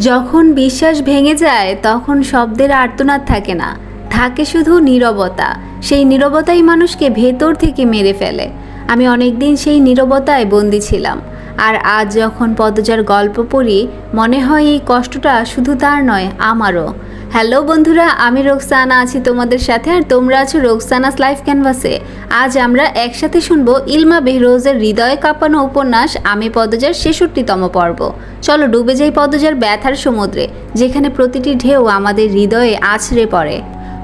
যখন বিশ্বাস ভেঙে যায় তখন শব্দের আর্তনাদ থাকে না, থাকে শুধু নীরবতা। সেই নীরবতাই মানুষকে ভেতর থেকে মেরে ফেলে। আমি অনেকদিন সেই নীরবতায় বন্দি ছিলাম। আর আজ যখন পদজার গল্প পড়ি মনে হয় এই কষ্টটা শুধু তার নয়, আমারও। হ্যালো বন্ধুরা, আমি রোকসানা আছি তোমাদের সাথে, আর তোমরা আছো রোকসানাস লাইফ ক্যানভাসে। আজ আমরা একসাথে শুনবো ইলমা বেহরোজের হৃদয় কাঁপানো উপন্যাস আমি পদজার ৬৬তম পর্ব। চলো ডুবে যাই পদজার ব্যথার সমুদ্রে, যেখানে প্রতিটি ঢেউ আমাদের হৃদয়ে আছড়ে পড়ে।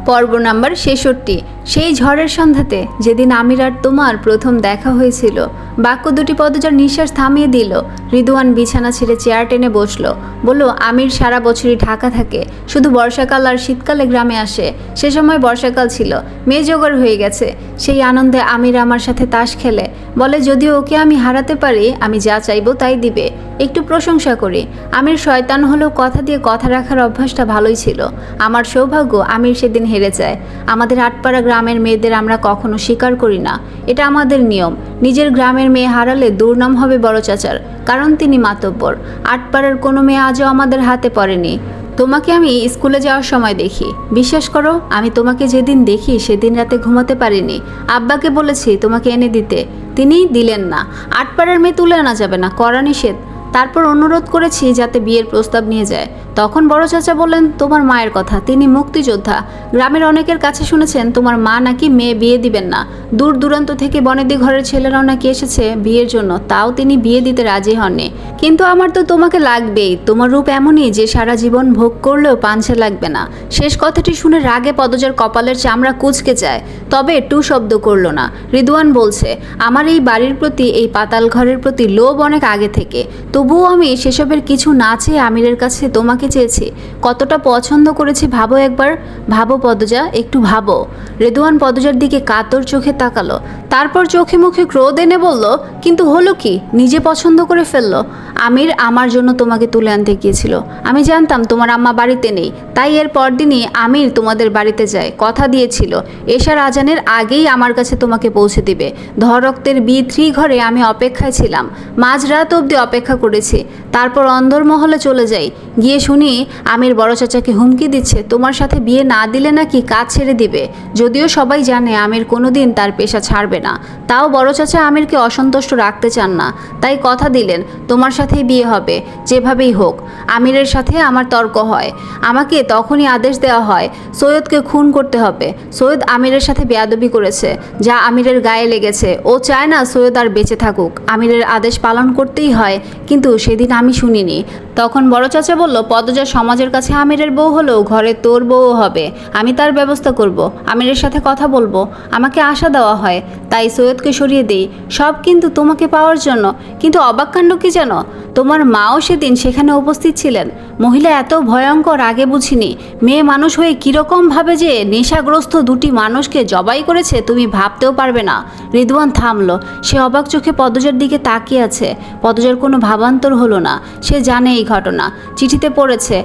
পর্ব নাম্বার ৬৬। সেই ঝড়ের সন্ধ্যাতে, যেদিন আমির আর তোমার প্রথম দেখা হয়েছিল। বাক্য দুটি পদজার নিঃশ্বাস থামিয়ে দিল। রিদওয়ান বিছানা ছেড়ে চেয়ার টেনে বসলো। বলল, আমির সারা বছরই ঢাকা থাকে, শুধু বর্ষাকাল আর শীতকালে গ্রামে আসে। সে সময় বর্ষাকাল ছিল, মেয়ে জোগাড় হয়ে গেছে। সেই আনন্দে আমির আমার সাথে তাস খেলে। বলে যদিও ওকে আমি হারাতে পারি, আমি যা চাইবো তাই দিবে। একটু প্রশংসা করি। আমির শয়তান হলেও কথা দিয়ে কথা রাখার অভ্যাসটা ভালোই ছিল। আমার সৌভাগ্য আমির সেদিন হেরে যায়। আমাদের আটপাড়া গ্রামের মেয়েদের আমরা কখনো স্বীকার করি না, এটা আমাদের নিয়ম। নিজের গ্রামের মেয়ে হারালে দুর্নাম হবে বড় চাচার, কারণ তিনি মাতব্বর। আটপাড়ার কোনো মেয়ে আজও আমাদের হাতে পড়েনি। তোমাকে আমি স্কুলে যাওয়ার সময় দেখি, বিশ্বাস করো আমি তোমাকে যেদিন দেখি সেদিন রাতে ঘুমাতে পারিনি। আব্বাকে বলেছি তোমাকে এনে দিতে, তিনি দিলেন না। আটপাড়ার মেয়ে তুলে আনা যাবে না, কড়া নিষেধ। তারপর অনুরোধ করেছি যাতে বিয়ের প্রস্তাব নিয়ে যায়। তখন বড় চাচা বললেন তোমার মায়ের কথা, তিনি মুক্তিযোদ্ধা। গ্রামের অনেকের কাছে শুনেছেন তোমার মা নাকি মেয়ে বিয়ে দিবেন না। দূর দূরান্ত থেকে বনেদি ঘরের ছেলেরাও নাকি এসেছে বিয়ের জন্য, তাও তিনি বিয়ে দিতে রাজি হননি। কিন্তু আমার তো তোমাকে লাগবেই, তোমার রূপ এমনই যে সারা জীবন ভোগ করলেও পাঞ্ছে লাগবে না। শেষ কথাটি শুনে রাগে পদজার কপালের চামড়া কুঁচকে যায়, তবে টু শব্দ করল না। রিদওয়ান বলছে, আমার এই বাড়ির প্রতি, এই পাতাল ঘরের প্রতি লোভ অনেক আগে থেকে। তবুও আমি সেসবের কিছু না চেয়ে আমিরের কাছে তোমাকে চেয়েছি। কতটা পছন্দ করেছি ভাবো একবার, ভাবো পদজা, একটু ভাবো। রেদওয়ান পদজার দিকে কাতর চোখে তাকালো, তারপর চোখে মুখে ক্রোধ এনে বলল, কিন্তু হলো কি, নিজে পছন্দ করে ফেললো। আমির আমার জন্য তোমাকে তুলে আনতে গিয়েছিল। আমি জানতাম তোমার আম্মা বাড়িতে নেই, তাই এর পরদিনই আমির তোমাদের বাড়িতে যায়। কথা দিয়েছিল এশার আজানের আগেই আমার কাছে তোমাকে পৌঁছে দিবে। ধরক্তের B3 ঘরে আমি অপেক্ষায় ছিলাম, মাঝরাত অবধি অপেক্ষা করেছি। তারপর অন্দরমহলে চলে যাই, গিয়ে শুনি আমির বড় চাচাকে হুমকি দিচ্ছে তোমার সাথে বিয়ে না দিলে নাকি কাজ ছেড়ে দিবে। যদিও সবাই জানে আমির কোনোদিন তার পেশা ছাড়বে না, তাও বড় চাচা আমিরকে অসন্তুষ্ট রাখতে চান না, তাই কথা দিলেন তোমার সাথেই বিয়ে হবে, যেভাবেই হোক। আমিরের সাথে আমার তর্ক হয়, আমাকে তখনই আদেশ দেওয়া হয় সৈয়দকে খুন করতে হবে। সৈয়দ আমিরের সাথে বেয়াদবি করেছে, যা আমিরের গায়ে লেগেছে। ও চায় না সৈয়দ আর বেঁচে থাকুক, আমিরের আদেশ পালন করতেই হয়। কিন্তু সেদিন আমি শুনিনি। তখন বড় চাচা বলল, পদজা সমাজের কাছে আমিরের বউ হলেও ঘরে তোর বউ হবে। আমি তার ব্যবস্থা করব, আমিরের সাথে কথা বলবো। আমাকে আশা দেওয়া হয়, তাই সৈয়দকে সরিয়ে দেই, সব কিন্তু তোমাকে পাওয়ার জন্য। কিন্তু অবাক কাণ্ড কি জানো, তোমার মাও সেদিন সেখানে উপস্থিত ছিলেন। মহিলা এত ভয়ঙ্কর আগে বুঝিনি। মেয়ে মানুষ হয়ে কীরকমভাবে যে নেশাগ্রস্ত দুটি মানুষকে জবাই করেছে তুমি ভাবতেও পারবে না। রিদওয়ান থামলো, সে অবাক চোখে পদজার দিকে তাকিয়ে আছে। পদজার কোনো ভাবান্তর হলো না, সে জানে এই ঘটনা, চিঠিতে পড়েছে।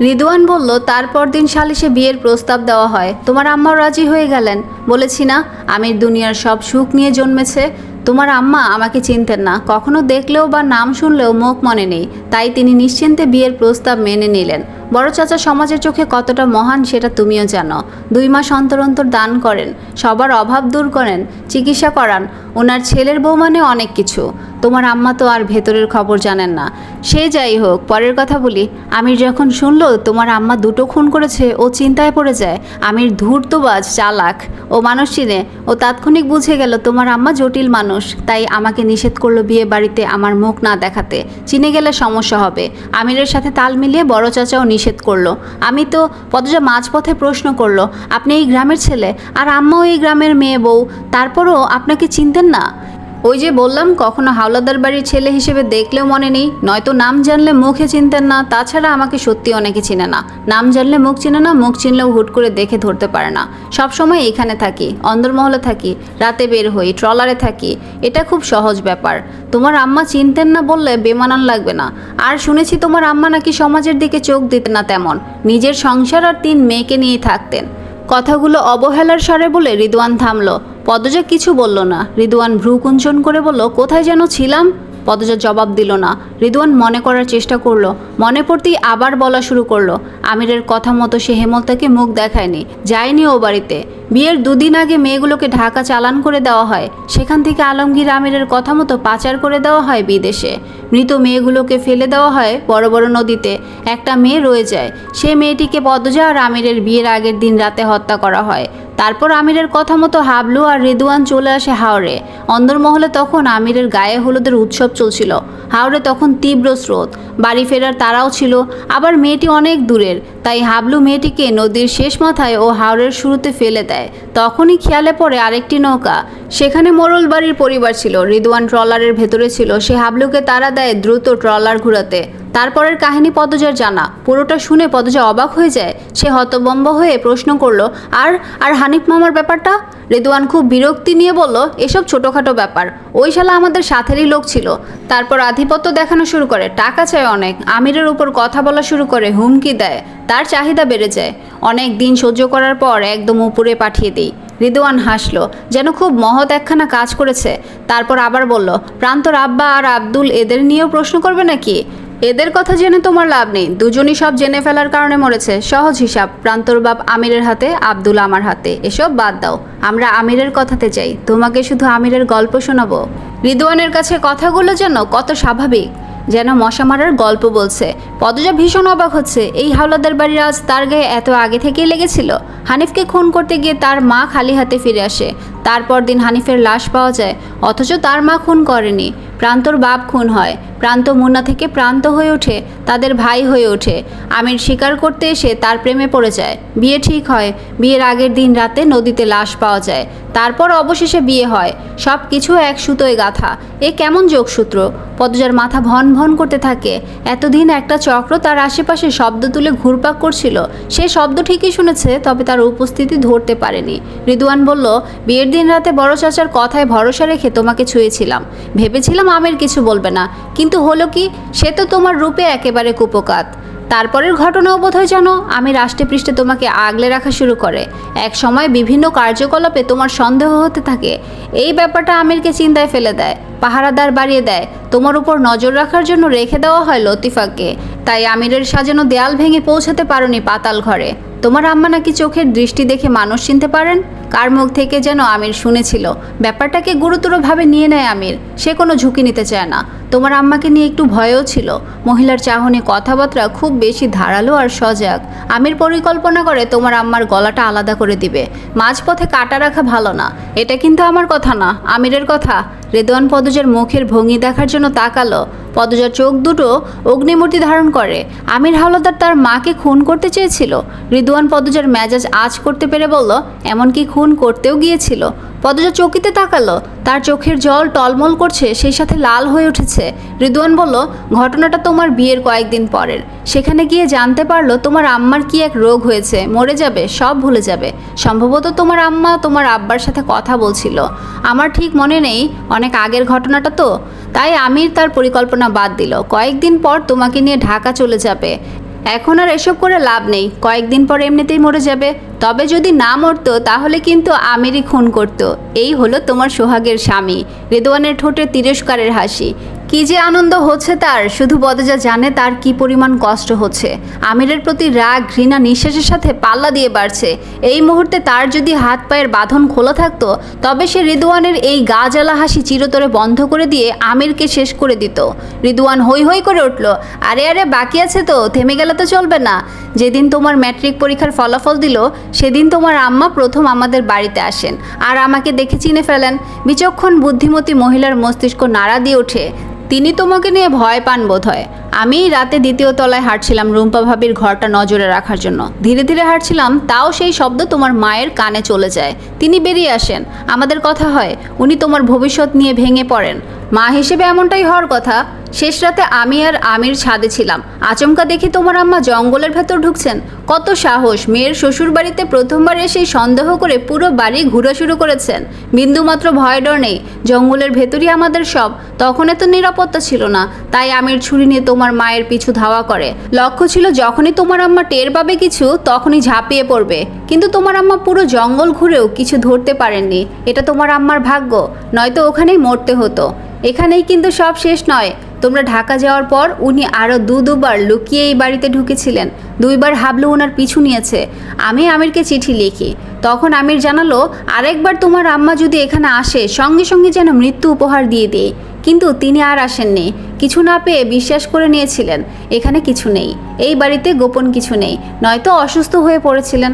রিদওয়ান বলল, তারপর দিন সালিশে বিয়ের প্রস্তাব দেওয়া হয়। তোমার আম্মাও রাজি হয়ে গেলেন। বলেছি না আমির দুনিয়ার সব সুখ নিয়ে জন্মেছে। তোমার আম্মা আমাকে চিনতেন না, কখনো দেখলেও বা নাম শুনলেও মুখ মনে নেই, তাই তিনি নিশ্চিন্তে বিয়ের প্রস্তাব মেনে নিলেন। বড় চাচা সমাজের চোখে কতটা মহান সেটা তুমিও জানো। 2 মাস অন্তর অন্তর দান করেন, সবার অভাব দূর করেন, চিকিৎসা করান। ওনার ছেলের বউ মানে অনেক কিছু। তোমার আম্মা তো আর ভেতরের খবর জানেন না। সে যাই হোক, পরের কথা বলি। আমির যখন শুনলো তোমার আম্মা 2টো খুন করেছে, ও চিন্তায় পড়ে যায়। আমির ধূর্তবাজ, চালাক, ও মানুষ চিনে। ও তাৎক্ষণিক বুঝে গেল তোমার আম্মা জটিল মানুষ, তাই আমাকে নিষেধ করলো বিয়ে বাড়িতে আমার মুখ না দেখাতে। চিনে গেলে সমস্যা হবে। আমিরের সাথে তাল মিলিয়ে বড় চাচাও নিষেধ করলো। আমি তো, পদজা মাঝপথে প্রশ্ন করলো, আপনি এই গ্রামের ছেলে, আর আম্মাও এই গ্রামের মেয়ে বউ, তারপরও আপনাকে চিনতেন না? ওই যে বললাম, কখনো হাওলাদার বাড়ির ছেলে হিসেবে দেখলেও মনে নেই, নয়তো নাম জানলে মুখে চিনতেন না। তাছাড়া আমাকে সত্যি অনেকে চিনে না। নাম জানলে মুখ চিনে না, মুখ চিনলেও হুট করে দেখে ধরতে পারে না। সব সময় এখানে থাকি, অন্দরমহলে থাকি, রাতে বের হই, ট্রলারে থাকি, এটা খুব সহজ ব্যাপার। তোমার আম্মা চিনতেন না বললে বেমানান লাগবে না। আর শুনেছি তোমার আম্মা নাকি সমাজের দিকে চোখ দিতেন না তেমন, নিজের সংসার আর 3 মেয়েকে নিয়েই থাকতেন। কথাগুলো অবহেলার স্বরে বলে রিদওয়ান থামলো। পদজা কিছু বলল না। রিদওয়ান ভ্রু কুঞ্চন করে বলল, কোথায় যেন ছিলাম? পদজা জবাব দিল না। রিদওয়ান মনে করার চেষ্টা করলো, মনে পড়তেই আবার বলা শুরু করলো। আমিরের কথা মতো সে হেমলতাকে মুখ দেখায়নি, যায়নি ও বাড়িতে। বিয়ের 2 দিন আগে মেয়েগুলোকে ঢাকা চালান করে দেওয়া হয়, সেখান থেকে আলমগীর আমিরের কথা মতো পাচার করে দেওয়া হয় বিদেশে। মৃত মেয়েগুলোকে ফেলে দেওয়া হয় বড় বড় নদীতে। একটা মেয়ে রয়ে যায়, সে মেয়েটিকে পদজা আর আমিরের বিয়ের আগের দিন রাতে হত্যা করা হয়। তারপর আমিরের কথা মতো হাবলু আর রিদওয়ান চলে আসে হাওড়ে। অন্দরমহলে তখন আমিরের গায়ে হলুদের উৎসব চলছিল। হাওড়ে তখন তীব্র স্রোত, বাড়ি ফেরার তারাও ছিল। আবার মেয়েটি অনেক দূরের, তাই হাবলু মেয়েটিকে নদীর শেষ মাথায় ও হাওড়ের শুরুতে ফেলে দেয়। তখনই খেয়ালে পড়ে আরেকটি নৌকা, সেখানে মোড়ল বাড়ির পরিবার ছিল। রিদওয়ান ট্রলারের ভেতরে ছিল, সে হাবলুকে তাড়া দেয় দ্রুত ট্রলার ঘুরাতে। তারপরের কাহিনী পদজার জানা। পুরোটা শুনে পদজা অবাক হয়ে যায়। সে হতবম্ব হয়ে প্রশ্ন করলো, আর আর হানিফ মামার ব্যাপারটা? রিদওয়ান খুব বিরক্তি নিয়ে বলল, এসব ছোটোখাটো ব্যাপার, ওই শালা আমাদের সাথেরই লোক ছিল। তারপর আধিপত্য দেখানো শুরু করে, টাকা চায় অনেক, আমিরের উপর কথা বলা শুরু করে, হুমকি দেয়, তার চাহিদা বেড়ে যায়। অনেক দিন সহ্য করার পর একদম উপরে পাঠিয়ে দিই। রিদওয়ান হাসলো, যেন খুব মহৎ একখানা কাজ করেছে। তারপর আবার বলল, প্রান্তর আব্বা আর আব্দুল এদের নিয়েও প্রশ্ন করবে নাকি? এদের কথা জেনে তোমার লাভ নেই, দুজনই সব জেনে ফেলার কারণে মরেছে। সহজ হিসাব, প্রান্তর বাপ আমিরের হাতে, আব্দুল আমার হাতে। এসব বাদ দাও, আমরা আমিরের কথাতে চাই, তোমাকে শুধু আমিরের গল্প শোনাবো। রিদওয়ানের কাছে কথাগুলো যেন কত স্বাভাবিক, যেন মশা মারার গল্প বলছে। পদজা ভীষণ অবাক হচ্ছে, এই হাওলাদার বাড়ির আজ তার গায়ে এত আগে থেকেই লেগেছিল। হানিফকে খুন করতে গিয়ে তার মা খালি হাতে ফিরে আসে। তারপর দিন হানিফের লাশ পাওয়া যায়, অথচ তার মা খুন করেনি। প্রান্তর বাপ খুন হয়, প্রান্ত মুন্না থেকে প্রান্ত হয়ে ওঠে, তাদের ভাই হয়ে ওঠে। আমির শিকার করতে এসে তার প্রেমে পড়ে যায়, বিয়ে ঠিক হয়। বিয়ের আগের দিন রাতে নদীতে লাশ পাওয়া যায়, তারপর অবশেষে বিয়ে হয়। সব কিছু এক সুতোয় গাঁথা। এ কেমন যোগসূত্র? পদজার মাথা ভন ভন করতে থাকে। এতদিন একটা চক্র তার আশেপাশে শব্দ তুলে ঘুরপাক করছিল। সে শব্দ ঠিকই শুনেছে, তবে তার উপস্থিতি ধরতে পারেনি। রিদওয়ান বলল, বিয়ের দিন রাতে বড় চাচার কথায় ভরসা রেখে তোমাকে ছুঁয়েছিলাম, ভেবেছিলাম আমির কিছু বলবে না, কিন্তু হলো কি, সে তো তোমার রূপে একেবারে কুপোকাত। তারপরের ঘটনাও বোধহয় জানো, আমির আষ্টে পৃষ্ঠে তোমাকে আগলে রাখা শুরু করে। এক সময় বিভিন্ন কার্যকলাপে তোমার সন্দেহ হতে থাকে। এই ব্যাপারটা আমিরকে চিন্তায় ফেলে দেয়, পাহারাদার বাড়িয়ে দেয়। তোমার উপর নজর রাখার জন্য রেখে দেওয়া হয় লতিফাকে। তাই আমিরের সাজানো দেয়াল ভেঙে পৌঁছাতে পারোনি পাতাল ঘরে। তোমার আম্মা নাকি চোখের দৃষ্টি দেখে মানুষ চিনতে পারেন। কার মুখ থেকে যেন আমির শুনেছিল। ব্যাপারটাকে গুরুতরভাবে নিয়ে নেয় আমির, সে কোনো ঝুঁকি নিতে চায় না। তোমার আম্মাকে নিয়ে একটু ভয়ও ছিল। মহিলার চাহনি, কথাবার্তা খুব বেশি ধারালো আর সজাগ। আমির পরিকল্পনা করে তোমার আম্মার গলাটা আলাদা করে দিবে। মাঝপথে কাটা রাখা ভালো না। এটা কিন্তু আমার কথা না, আমিরের কথা। রিদওয়ান পদজার মুখের ভঙ্গি দেখার জন্য তাকালো। পদজার চোখ দুটো অগ্নিমূর্তি ধারণ করে। আমির হাওলাদার তার মাকে খুন করতে চেয়েছিল। রিদওয়ান পদজার মেজাজ আঁচ করতে পেরে বলল, এমনকি খুন করতেও গিয়েছিল। পদজা চকিতে তাকালো, তার চোখের জল টলমল করছে, সেই সাথে লাল হয়ে উঠেছে। রিদওয়ান বলল, ঘটনাটা তোমার বিয়ের কয়েকদিন পরের। সেখানে গিয়ে জানতে পারলো তোমার আম্মার কি এক রোগ হয়েছে, মরে যাবে, সব ভুলে যাবে। সম্ভবত তোমার আম্মা তোমার আব্বার সাথে কথা বলছিল। আমার ঠিক মনে নেই, অনেক আগের ঘটনাটা তো। তাই আমির তার পরিকল্পনা বাদ দিল। কয়েকদিন পর তোমাকে নিয়ে ঢাকা চলে যাবে। এখন আর এসব করে লাভ নেই, কয়েকদিন পর এমনিতেই মরে যাবে। তবে যদি না মরতো তাহলে কিন্তু আমিরই খুন করত। এই হলো তোমার সোহাগের স্বামী। রিদওয়ানের ঠোঁটে তিরস্কারের হাসি। কি যে আনন্দ হচ্ছে তার, শুধু পদজা জানে তার কি পরিমাণ কষ্ট হচ্ছে। আমিরের প্রতি রাগ, ঘৃণা নিঃশ্বাসের সাথে পাল্লা দিয়ে বাড়ছে। এই মুহূর্তে তার যদি হাত পায়ের বাঁধন খোলা থাকতো, তবে সে রিদওয়ানের এই গা জ্বালা হাসি চিরতরে বন্ধ করে দিয়ে আমিরকে শেষ করে দিত। রিদওয়ান হই হই করে উঠল, আরে আরে বাকি আছে তো, থেমে গেলে তো চলবে না। যেদিন তোমার ম্যাট্রিক পরীক্ষার ফলাফল দিল, সেদিন তোমার আম্মা প্রথম আমাদের বাড়িতে আসেন আর আমাকে দেখে চিনে ফেলেন। বিচক্ষণ বুদ্ধিমতী মহিলার মস্তিষ্ক নাড়া দিয়ে ওঠে। তিনি তোমাকে নিয়ে ভয় পান বোধ হয়। আমি রাতে 2য় তলায় হাঁটছিলাম রুম্পা ভাবির ঘরটা নজরে রাখার জন্য। ধীরে ধীরে হাঁটছিলাম, তাও সেই শব্দ তোমার মায়ের কানে চলে যায়। তিনি বেরিয়ে আসেন, আমাদের কথা হয়। উনি তোমার ভবিষ্যৎ নিয়ে ভেঙে পড়েন। মা হিসেবে এমনটাই হওয়ার কথা। শেষ রাতে আমি আর আমির ছাদে ছিলাম। আচমকা দেখি তোমার আম্মা জঙ্গলের ভেতর ঢুকছেন। কত সাহস! মেয়ের শ্বশুর বাড়িতে প্রথমবার এসেই সন্দেহ করে পুরো বাড়ি ঘোরা শুরু করেছেন। বিন্দুমাত্র ভয় ডর নেই, জঙ্গলের ভেতরই আমাদের সব। তখন এত নিরাপত্তা ছিল না, তাই আমির ছুরি নিয়ে তোমার মায়ের পিছু ধাওয়া করে। লক্ষ্য ছিল যখনই তোমার আম্মা টের পাবে কিছু, তখনই ঝাঁপিয়ে পড়বে। কিন্তু তোমার আম্মা পুরো জঙ্গল ঘুরেও কিছু ধরতে পারেননি। এটা তোমার আম্মার ভাগ্য, নয়তো ওখানেই মরতে হতো। এখানেই কিন্তু সব শেষ নয়। তোমরা ঢাকা যাওয়ার পর উনি আরও দুবার লুকিয়ে এই বাড়িতে ঢুকেছিলেন। 2বার হাবলু ওনার পিছু নিয়েছে। আমি আমিরকে চিঠি লিখি, তখন আমির জানালো আরেকবার তোমার আম্মা যদি এখানে আসে সঙ্গে সঙ্গে যেন মৃত্যু উপহার দিয়ে দেয়। কিন্তু তিনি আর আসেননি। কিছু না পেয়ে বিশ্বাস করে নিয়েছিলেন এখানে কিছু নেই, এই বাড়িতে গোপন কিছু নেই, নয়তো অসুস্থ হয়ে পড়েছিলেন।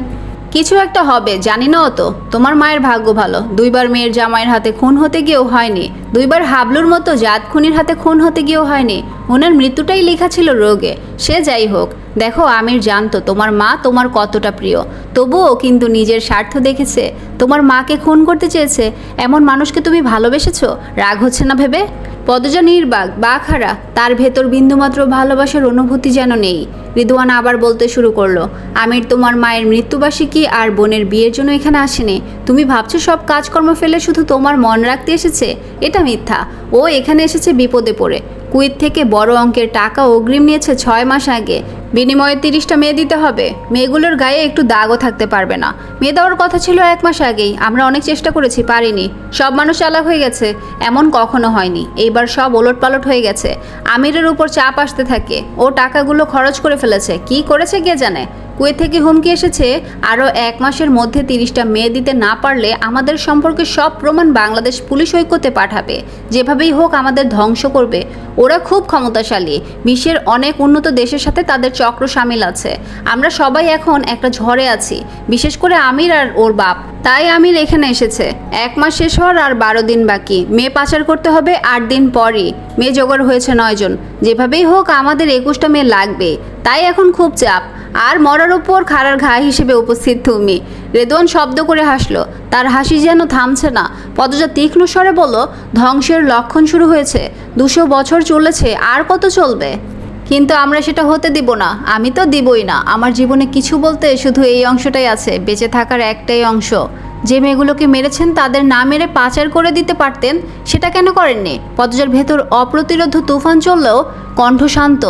কিছু একটা হবে, জানি না অত। তোমার মায়ের ভাগ্য ভালো, 2বার মেয়ের জামাইয়ের হাতে খুন হতে গিয়েও হয়নি, 2বার হাবলুর মতো জাত খুনির হাতে খুন হতে গিয়েও হয়নি। ওনার মৃত্যুটাই লেখা ছিল রোগে। সে যাই হোক, দেখো আমির জানতো তোমার মা তোমার কতটা প্রিয়, তবুও কিন্তু নিজের স্বার্থ দেখেছে তোমার মাকে খুন করতে চেয়েছে। এমন মানুষকে তুমি ভালোবেসেছো, রাগ হচ্ছে না ভেবে? পদজা নির্বাক বাঘারা, তার ভেতর বিন্দুমাত্র ভালোবাসার অনুভূতি যেন নেই। রিদওয়ান আবার বলতে শুরু করলো, আমির তোমার মায়ের মৃত্যুবার্ষিকী আর বোনের বিয়ের জন্য এখানে আসেনি। তুমি ভাবছো সব কাজকর্ম ফেলে শুধু তোমার মন রাখতে এসেছে, এটা মিথ্যা। ও এখানে এসেছে বিপদে পড়ে। কুয়েত থেকে বড় অঙ্কের টাকা অগ্রিম নিয়েছে 6 মাস আগে। বিনিময়ে 30টা মেয়ে দিতে হবে। মেয়েগুলোর গায়ে একটু দাগও থাকতে পারবে না। মেয়ে দেওয়ার কথা ছিল 1 মাস আগেই। আমরা অনেক চেষ্টা করেছি, পারিনি। সব মানুষ চালাক হয়ে গেছে, এমন কখনো হয়নি। এইবার সব ওলটপালট হয়ে গেছে। আমিরের উপর চাপ আসতে থাকে, ও টাকাগুলো খরচ করে ফেলেছে। কি করেছে কে জানে। কুয়েত থেকে হুমকি এসেছে আরও 1 মাসের মধ্যে 30টা মেয়ে দিতে না পারলে আমাদের সম্পর্কে সব প্রমাণ বাংলাদেশ পুলিশ ঐক্যতে পাঠাবে, যেভাবেই হোক আমাদের ধ্বংস করবে। ওরা খুব ক্ষমতাশালী, বিশ্বের অনেক উন্নত দেশের সাথে তাদের চক্র সামিল আছে। আমরা সবাই এখন একটা ঝড়ে আছি, বিশেষ করে আমির আর ওর বাপ। তাই আমির এখানে এসেছে। 1 মাস শেষ হওয়ার আর 12 দিন বাকি। মেয়ে পাচার করতে হবে 8 দিন পরই। মেয়ে জোগাড় হয়েছে 9 জন। যেভাবেই হোক আমাদের 21টা মেয়ে লাগবে, তাই এখন খুব চাপ। আর মরার উপর খাড়ার ঘা হিসেবে উপস্থিত তুমি। রেদওয়ান শব্দ করে হাসলো, তার হাসি যেন থামছে না। পদজা তীক্ষ্ণ স্বরে বলল, ধ্বংসের লক্ষণ শুরু হয়েছে। 200 বছর চলেছে, আর কত চলবে? কিন্তু আমরা সেটা হতে দিব না। আমি তো দিবই না। আমার জীবনে কিছু বলতে শুধু এই অংশটাই আছে, বেঁচে থাকার একটাই অংশ। যে মেয়েগুলোকে মেরেছেন তাদের না মেরে পাচার করে দিতে পারতেন, সেটা কেন করেননি? পদজার ভেতর অপ্রতিরোধ তুফান চললেও কণ্ঠ শান্ত।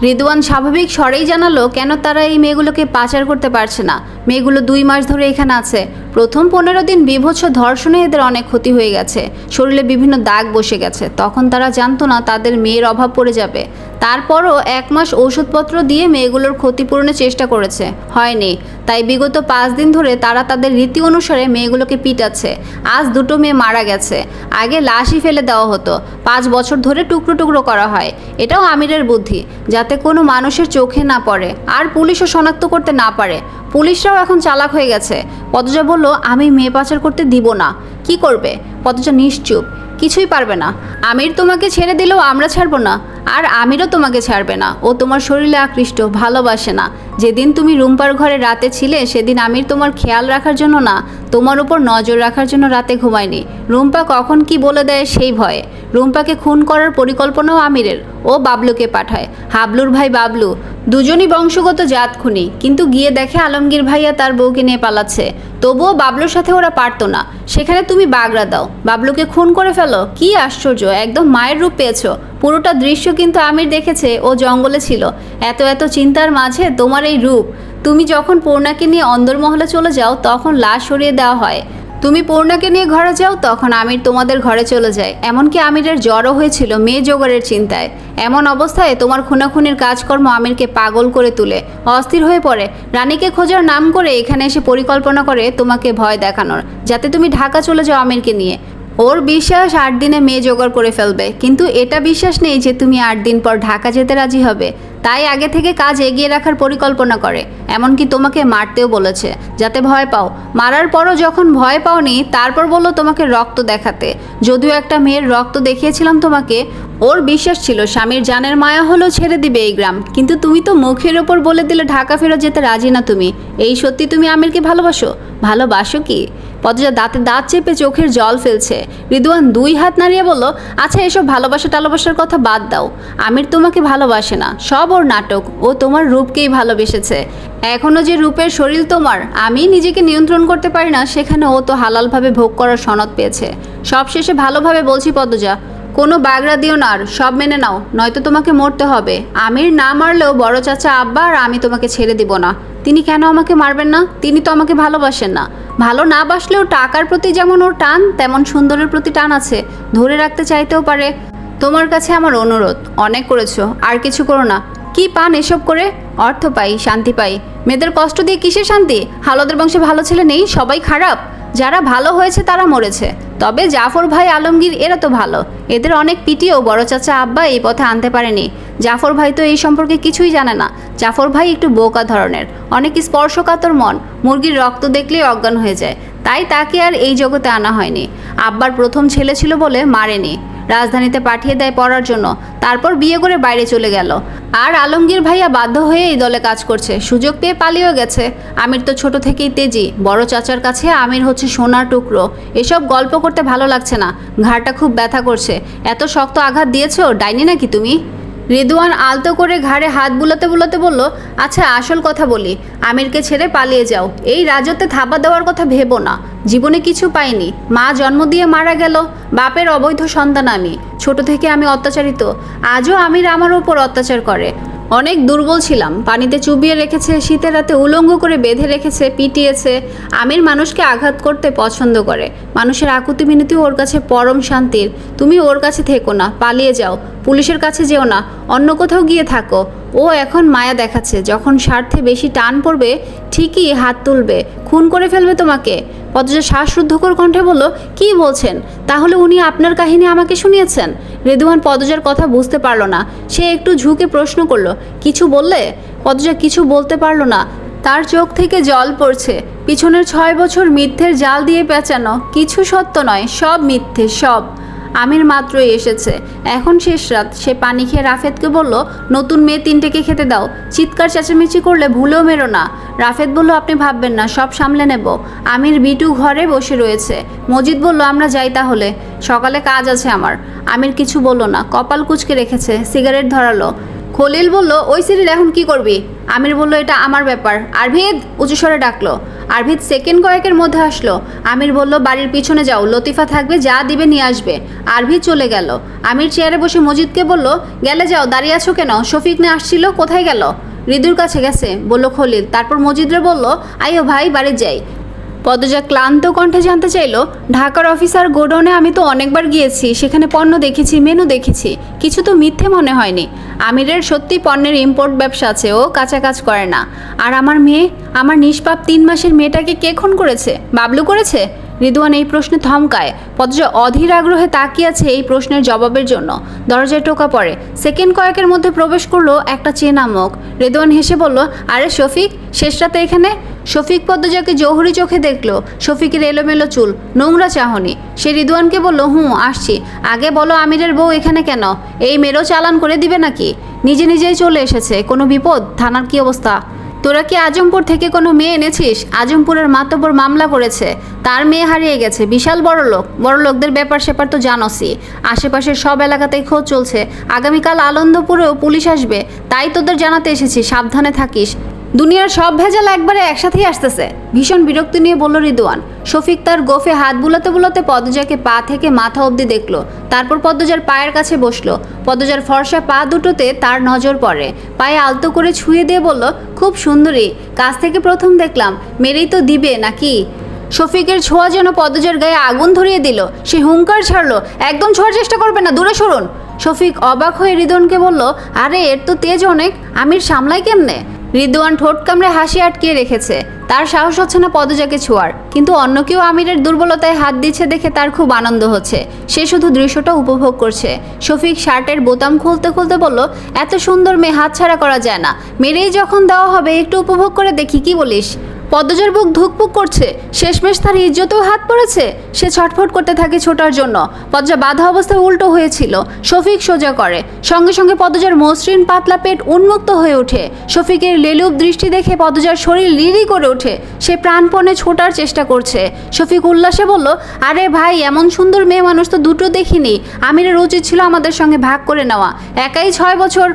রিদওয়ান স্বাভাবিক স্বরেই জানালো কেন তারা এই মেয়েগুলোকে পাচার করতে পারছে না। মেয়েগুলো 2 মাস ধরে এখানে আছে। প্রথম 15 দিন বীভৎস ধর্ষণে এদের অনেক ক্ষতি হয়ে গেছে, শরীরে বিভিন্ন দাগ বসে গেছে। তখন তারা জানতো না তাদের মেয়ের অভাব পড়ে যাবে। তারপরও 1 মাস ওষুধপত্র দিয়ে মেয়েগুলোর ক্ষতিপূরণের চেষ্টা করেছে, হয়নি। তাই বিগত 5 দিন ধরে তারা তাদের রীতি অনুসারে মেয়েগুলোকে পিটাচ্ছে। আজ 2টো মেয়ে মারা গেছে। আগে লাশই ফেলে দেওয়া হতো, 5 বছর ধরে টুকরো টুকরো করা হয়। এটাও আমিরের বুদ্ধি, যাতে কোনো মানুষের চোখে না পড়ে আর পুলিশও শনাক্ত করতে না পারে। পুলিশরাও এখন চালাক হয়ে গেছে। পদজা বলল, আমি মেয়ে পাচার করতে দিব না। কি করবে? পদজা নিশ্চুপ, কিছুই পারবে না। আমির তোমাকে ছেড়ে দিলেও আমরা ছাড়বো না, আর আমিরও তোমাকে ছাড়বে না। ও তোমার শরীরে আকৃষ্ট, ভালোবাসে না। যেদিন তুমি রুম্পার ঘরে রাতে ছিলে সেদিন আমির তোমার খেয়াল রাখার জন্য না, তোমার উপর নজর রাখার জন্য রাতে ঘুমায়নি। রুম্পা কখন কি বলে দেয় সেই ভয়ে। রুম্পাকে খুন করার পরিকল্পনাও আমিরের। ও বাবলুকে পাঠায়, হাবলুর ভাই বাবলু। দুজনই বংশগত জাত খুনি, কিন্তু গিয়ে দেখে আলমগীর ভাইয়া তার বউকে নিয়ে পালাচ্ছে। তবুও বাবলুর সাথে ওরা পারতো না। সেখানে তুমি বাগড়া দাও, বাবলুকে খুন করে ফেলো। কি আশ্চর্য, একদম মায়ের রূপ পেয়েছো। পুরোটা দৃশ্য কিন্তু আমির দেখেছে, ও জঙ্গলে ছিল। এত এত চিন্তার মাঝে তোমার এই রূপ। তুমি যখন পূর্ণাকে নিয়ে অন্দরমহলে চলে যাও তখন লাশ সরিয়ে দেওয়া হয়। তুমি পূর্ণাকে নিয়ে ঘরে যাও তখন আমির তোমাদের ঘরে চলে যায়। এমনকি আমিরের জ্বরও হয়েছিল মেয়ে জোগাড়ের চিন্তায়। এমন অবস্থায় তোমার খুনাখুনির কাজকর্ম আমিরকে পাগল করে তুলে অস্থির হয়ে পড়ে। রানীকে খোঁজার নাম করে এখানে এসে পরিকল্পনা করে তোমাকে ভয় দেখানোর, যাতে তুমি ঢাকা চলে যাও আমিরকে নিয়ে। ওর বিশ্বাস 8 দিনে মেয়ে জোগাড় করে ফেলবে, কিন্তু এটা বিশ্বাস নেই যে তুমি 8 দিন পর ঢাকা যেতে রাজি হবে। তাই আগে থেকে কাজ এগিয়ে রাখার পরিকল্পনা করে। এমনকি তোমাকে মারতেও বলেছে, যাতে ভয় পাও। মারার পরও যখন ভয় পাওনি, তারপর বললো তোমাকে রক্ত দেখাতে। যদিও একটা মেয়ের রক্ত দেখিয়েছিলাম তোমাকে। ওর বিশ্বাস ছিল স্বামীর জানের মায়া হলেও ছেড়ে দিবে এই গ্রাম, কিন্তু তুমি তো মুখের ওপর বলে দিলে ঢাকা ফেরত যেতে রাজি না তুমি। এই সত্যি তুমি আমিরকে ভালোবাসো? ভালোবাসো কি? পদজা দাঁতে দাঁত চেপে চোখের জল ফেলছে। রিদওয়ান 2 হাত নাড়িয়ে বলল, আচ্ছা এসব ভালোবাসা টালোবাসার কথা বাদ দাও। আমির তোমাকে ভালোবাসে না, সব ওর নাটক। ও তোমার রূপকেই ভালোবেসেছে। এখনও যে রূপের শরীর তোমার, আমি নিজেকে নিয়ন্ত্রণ করতে পারি না, সেখানে ও তো হালালভাবে ভোগ করার সনদ পেয়েছে। সব শেষে ভালোভাবে বলছি পদজা, কোনো বাগড়া দিও না আর, সব মেনে নাও, নয়তো তোমাকে মরতে হবে। আমির না মারলেও বড় চাচা আব্বা আর আমি তোমাকে ছেড়ে দিব না। তিনি কেন আমাকে মারবেন না? তিনি তো আমাকে ভালোবাসেন না। ভালো না বাসলেও টাকার প্রতি যেমন ওর টান, তেমন সুন্দরের প্রতি টান আছে, ধরে রাখতে চাইতেও পারে। তোমার কাছে আমার অনুরোধ, অনেক করেছো, আর কিছু করো না। কি পান এসব করে? অর্থ পাই, শান্তি পাই। মেয়েদের কষ্ট দিয়ে কিসের শান্তি? হালদের বংশে ভালো ছেলে নেই, সবাই খারাপ। যারা ভালো হয়েছে তারা মরেছে। তবে জাফর ভাই, আলমগীর এরা তো ভালো। এদের অনেক পিটিয়েও বড় চাচা আব্বা এই পথে আনতে পারেনি। জাফর ভাই তো এই সম্পর্কে কিছুই জানে না। জাফর ভাই একটু বোকা ধরনের, অনেক স্পর্শকাতর মন, মুরগির রক্ত দেখলেই অজ্ঞান হয়ে যায়। তাই তাকে আর এই জগতে আনা হয়নি। আব্বার প্রথম ছেলে ছিল বলে মারেনি, রাজধানীতে পাঠিয়ে দেয় পড়ার জন্য, তারপর বিয়ে করে বাইরে চলে গেল। আর আলমগীর ভাইয়া বাধ্য হয়ে এই দলে কাজ করছে, সুযোগ পেয়ে পালিয়েও গেছে। আমির তো ছোট থেকেই তেজি, বড় চাচার কাছে আমির হচ্ছে সোনার টুকরো। এসব গল্প করতে ভালো লাগছে না, ঘাড়টা খুব ব্যথা করছে। এত শক্ত আঘাত দিয়েছো, ডাইনি নাকি তুমি? রিদওয়ান আলতো করে ঘাড়ে হাত বুলাতে বুলাতে বলল, আচ্ছা আসল কথা বলি, আমিরকে ছেড়ে পালিয়ে যাও। এই রাজত্বে থাবা দেওয়ার কথা ভেবো না। জীবনে কিছু পাইনি, মা জন্ম দিয়ে মারা গেল, বাপের অবৈধ সন্তান আমি। ছোট থেকে আমি অত্যাচারিত, আজও আমির আমার ওপর অত্যাচার করে। অনেক দুর্বল ছিলাম, পানিতে চুবিয়ে রেখেছে, শীতের রাতে উলঙ্গ করে বেঁধে রেখেছে, পিটিয়েছে। আমির মানুষকে আঘাত করতে পছন্দ করে, মানুষের আকুতি মিনতি ওর কাছে পরম শান্তির। তুমি ওর কাছে থেকো না, পালিয়ে যাও, পুলিশের কাছে যেও না, অন্য কোথাও গিয়ে থাকো। ও এখন মায়া দেখাচ্ছে, যখন স্বার্থে বেশি টান পড়বে ঠিকই হাত তুলবে, খুন করে ফেলবে তোমাকে। পদজা শ্বাসরুদ্ধকর কণ্ঠে বলল, কি বলছেন? তাহলে উনি আপনার কাহিনী আমাকে শুনিয়েছেন? রিদওয়ান পদজার কথা বুঝতে পারল না, সে একটু ঝুঁকে প্রশ্ন করলো, কিছু বললে? পদজা কিছু বলতে পারল না, তার চোখ থেকে জল পড়ছে। পিছনের 6 বছর মিথ্যের জাল দিয়ে পেঁচানো, কিছু সত্য নয়, সব মিথ্যে, সব। আমির মাত্রই এসেছে, এখন শেষ রাত। সে পানি খেয়ে রাফেদকে বলল, নতুন মেয়ে 3টেকে খেতে দাও, চিৎকার চেঁচামেচি করলে ভুলেও মেরো না। রাফেদ বলল, আপনি ভাববেন না, সব সামলে নেব। আমির বিটু ঘরে বসে রয়েছে। মজিদ বলল, আমরা যাই তাহলে, সকালে কাজ আছে আমার। আমির কিছু বলল না, কপাল কুঁচকে রেখেছে, সিগারেট ধরালো। খলিল বলল, ওই সিরিল এখন কি করবি? আমির বলল, এটা আমার ব্যাপার। আরভিদ উঁচুস্বরে ডাকলো। আরভিদ সেকেন্ড কয়েকের মধ্যে আসলো। আমির বলল, বাড়ির পিছনে যাও, লতিফা থাকবে, যা দিবে নিয়ে আসবে। আরভিদ চলে গেল। আমির চেয়ারে বসে মজিদকে বলল, গেলে যাও, দাঁড়িয়ে আছো কেন? শফিক না আসছিল, কোথায় গেল? ঋদুর কাছে গেছে, বলল খলিল। তারপর মজিদরে বলল, আইও ভাই, বাড়ি যাই। পদজা ক্লান্ত কণ্ঠে জানতে চাইল, ঢাকার অফিসার গোডাউনে আমি তো অনেকবার গিয়েছি, সেখানে পণ্য দেখেছি, মেনু দেখেছি, কিছু তো মিথ্যে মনে হয়নি। আমিরের সত্যি পণ্যের ইম্পোর্ট ব্যবসা আছে, ও কাঁচা কাজ করে না। আর আমার মেয়ে, আমার নিষ্পাপ 3 মাসের মেয়েটাকে কে খুন করেছে? বাবলু করেছে? রিদওয়ান এই প্রশ্নে থমকায়। পদজা অধীর আগ্রহে তাকিয়ে আছে এই প্রশ্নের জবাবের জন্য। দরজায় টোকা পড়ে। সেকেন্ড কয়েকের মধ্যে প্রবেশ করলো একটা চেনা মুখ। রিদওয়ান হেসে বলল, আরে শফিক, শেষ রাতে এখানে? শফিক পদ্মজাকে জৌহরি চোখে দেখলো। শফিকের এলোমেলো চুল, নোংরা চাহনি। সে রিদওয়ানকে বলল, আসছি। আগে বলো, আমিরের বউ এখানে কেন? এই মেয়েরও চালান করে দিবে নাকি? নিজে নিজেই চলে এসেছে, কোনো বিপদ? থানার কি অবস্থা? তোরা কি আজমপুর থেকে কোনো মেয়ে এনেছিস? আজমপুরের মাতব্বর মামলা করেছে, তার মেয়ে হারিয়ে গেছে। বিশাল বড় লোক, বড় লোকদের ব্যাপার স্যাপার তো জানোসই। আশেপাশের সব এলাকাতেই খোঁজ চলছে। আগামীকাল আনন্দপুরেও পুলিশ আসবে, তাই তোদের জানাতে এসেছি, সাবধানে থাকিস। দুনিয়ার সব ভেজাল একবারে একসাথেই আসতেছে। ভীষণ বিরক্তি নিয়ে বলল রিদওয়ান। শফিক তার গোফে হাত বুলাতে বুলাতে পদ্মজাকে পা থেকে মাথা অবধি দেখলো। তারপর পদ্মজার পায়ের কাছে বসলো। পদ্মজার ফর্সা পা দুটোতে তার নজর পড়ে। পায়ে আলতো করে ছুঁয়ে দিয়ে বলল, খুব সুন্দরী, কাছ থেকে প্রথম দেখলাম, মেরেই তো দিবে নাকি? শফিকের ছোঁয়া যেন পদ্মজার গায়ে আগুন ধরিয়ে দিল। সে হুঙ্কার ছাড়লো, একদম ছোঁয়ার চেষ্টা করবে না, দূরে সরুন। শফিক অবাক হয়ে রিদওয়ানকে বলল, আরে এর তো তেজ অনেক, আমির সামলাই কেমনে? রিদওয়ান ঠোঁট কামড়ে হাসি আটকিয়ে রেখেছে। তার সাহস হচ্ছে না পদজাকে ছোঁয়ার, কিন্তু অন্য কেউ আমিরের দুর্বলতায় হাত দিচ্ছে দেখে তার খুব আনন্দ হচ্ছে। সে শুধু দৃশ্যটা উপভোগ করছে। শফিক শার্টের বোতাম খুলতে খুলতে বলল, এত সুন্দর মেয়ে হাতছাড়া করা যায় না, মেরেই যখন দেওয়া হবে একটু উপভোগ করে দেখি, কি বলিস? পদ্মজার বুক ধুকপুক করছে, শেষমেশ তার ইজ্জতেও হাত পড়েছে। সে ছটফট করতে থাকে ছোটার জন্য। পদ্মজা বাধা অবস্থায় উল্টো হয়েছিল। শফিক সোজা করে, সঙ্গে সঙ্গে পদ্মজার মসৃণ পাতলা পেট উন্মুক্ত হয়ে ওঠে। শফিকের লেলুপ দৃষ্টি দেখে পদ্মজার শরীর লিরি করে ওঠে। সে প্রাণপণে ছোটার চেষ্টা করছে। শফিক উল্লাসে বলল, আরে ভাই, এমন সুন্দর মেয়ে মানুষ তো দুটো দেখিনি। আমিরের উচিত ছিল আমাদের সঙ্গে ভাগ করে নেওয়া, একাই 6 বছর।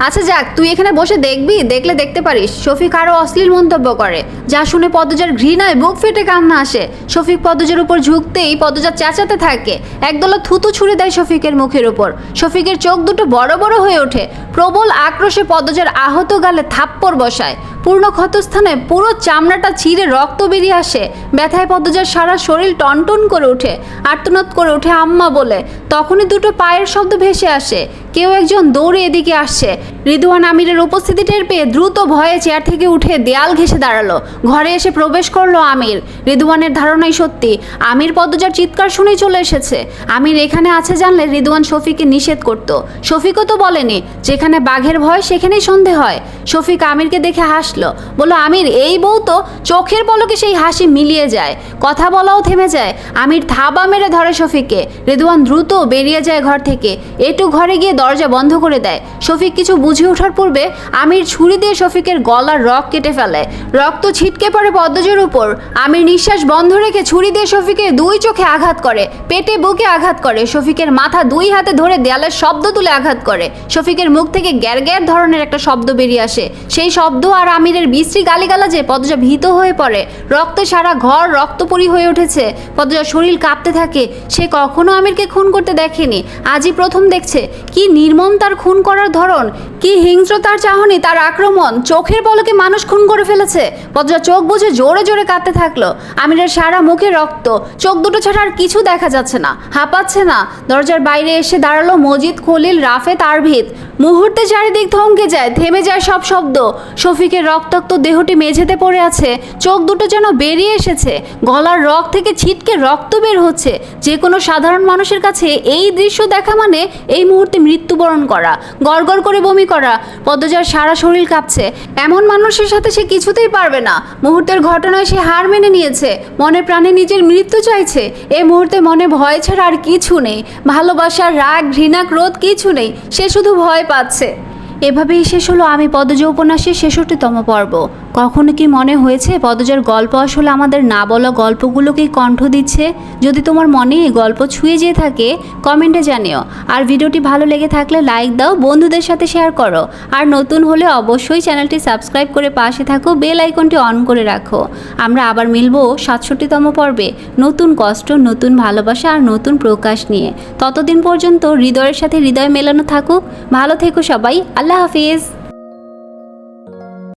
আচ্ছা যাক, তুই এখানে বসে দেখবি, দেখলে দেখতে পারিস। শফিক আরও অশ্লীল মন্তব্য করে, যা শুনে পদ্মজার ঘৃণায় বুক ফেটে কান্না আসে। শফিক পদ্মজার উপর ঝুঁকতেই পদ্মজা চেঁচাতে থাকে। একদলা থুতু ছুঁড়ে দেয় শফিকের মুখের উপর। শফিকের চোখ দুটো বড় বড় হয়ে ওঠে। প্রবল আক্রোশে পদ্মজার আহত গালে থাপ্পড় বসায়। পূর্ণ ক্ষতস্থানে পুরো চামড়াটা ছিঁড়ে রক্ত বেরিয়ে আসে। ব্যথায় পদ্মজার সারা শরীর টনটন করে ওঠে। আর্তনাদ করে ওঠে আম্মা বলে। তখনই দুটো পায়ের শব্দ ভেসে আসে। কেউ একজন দৌড়ে এদিকে আসছে। রিদওয়ান আমিরের উপস্থিতি টের পেয়ে দ্রুত ভয়ে চেয়ার থেকে উঠে দেয়াল ঘেঁষে দাঁড়ালো। ঘরে এসে প্রবেশ করলো আমির। রিদওয়ানের ধারণাই সত্যি। আমির পদ্মজার চিৎকার শুনেই চলে এসেছে। আমির এখানে আছে জানলে রিদওয়ান শফিককে নিষেধ করত। শফিকও তো বলেনি, যেখানে বাঘের ভয় সেখানেই সন্দেহ হয়। শফিক আমিরকে দেখে হাসলো, বলল, আমির এই বউ তো। চোখের পলকে সেই হাসি মিলিয়ে যায়, কথা বলাও থেমে যায়। আমির থাবা মেরে ধরে শফিককে। রিদওয়ান দ্রুত বেরিয়ে যায় ঘর থেকে। একটু ঘরে গিয়ে দরজা বন্ধ করে দেয়। শফিক কিছু বুঝে ওঠার পূর্বে আমির ছুরি দিয়ে শফিকের গলার রগ কেটে ফেলে। রক্ত ছিটকে পড়ে পদ্মজার উপর। আমির নিঃশ্বাস বন্ধ রেখে ছুরি দিয়ে শফিকের দুই চোখে আঘাত করে, পেটে বুকে আঘাত করে। শফিকের মাথা দুই হাতে ধরে দেয়ালের শব্দ তুলে আঘাত করে। শফিকের মুখ থেকে গ্যার গ্যার ধরনের একটা শব্দ বেরিয়ে আসে। সেই শব্দ আর আমিরের বিশ্রী গালিগালাজে পদ্মজা ভীত হয়ে পড়ে। রক্তে সারা ঘর রক্তপরি হয়ে উঠেছে। পদ্মজার শরীর কাঁপতে থাকে। সে কখনো আমিরকে খুন করতে দেখেনি, আজই প্রথম দেখছে। কি নির্মম তার খুন করার ধরন, কি হিংস্রতার চাহনি, তার আক্রমণ। চোখের পলকে মানুষ খুন করে ফেলেছে। পদ্মজা চোখ বুজে জোরে জোরে কাঁদতে থাকলো। আমিরের সারা মুখে রক্ত, চোখ দুটো ছাড়া আর কিছু দেখা যাচ্ছে না, হাঁপাচ্ছে না। দরজার বাইরে এসে দাঁড়ালো মজিদ, খলিল, রাফেত, আরভিদ। মুহূর্তে চারিদিক থমকে যায়, থেমে যায় সব শব্দ। শফিকের রক্তাক্ত দেহটি মেঝেতে পড়ে আছে। চোখ দুটো যেন বেরিয়ে এসেছে। গলার রগ থেকে ছিটকে রক্ত বের হচ্ছে। যে কোনো সাধারণ মানুষের কাছে এই দৃশ্য দেখা মানে এই মুহূর্তে মৃত্যুবরণ করা, গড়গড় করে বমি করা। পদ্মজার সারা শরীর কাঁপছে। এমন মানুষের সাথে সে কিছুতেই পারবে না। মুহূর্তের ঘটনায় সে হার মেনে নিয়েছে। মনে প্রাণে নিজের মৃত্যু চাইছে। এই মুহূর্তে মনে ভয় ছাড়া আর কিছু নেই। ভালোবাসা, রাগ, ঘৃণা, ক্রোধ কিছু নেই। সে শুধু ভয় পাচ্ছে। এভাবেই শেষ হলো আমি পদ্মজা উপন্যাসের 66তম পর্ব। কখনো কি মনে হয়েছে পদ্মজার গল্প আসলে আমাদের না বলা গল্পগুলোকেই কণ্ঠ দিচ্ছে? যদি তোমার মনে এই গল্প ছুঁয়ে যেয়ে থাকে কমেন্টে জানিও। আর ভিডিওটি ভালো লেগে থাকলে লাইক দাও, বন্ধুদের সাথে শেয়ার করো। আর নতুন হলে অবশ্যই চ্যানেলটি সাবস্ক্রাইব করে পাশে থাকো, বেল আইকনটি অন করে রাখো। আমরা আবার মিলবো 67তম পর্বে, নতুন কষ্ট, নতুন ভালোবাসা আর নতুন প্রকাশ নিয়ে। ততদিন পর্যন্ত হৃদয়ের সাথে হৃদয় মেলানো থাকুক। ভালো থেকো সবাই। আল্লাহ হাফিজ।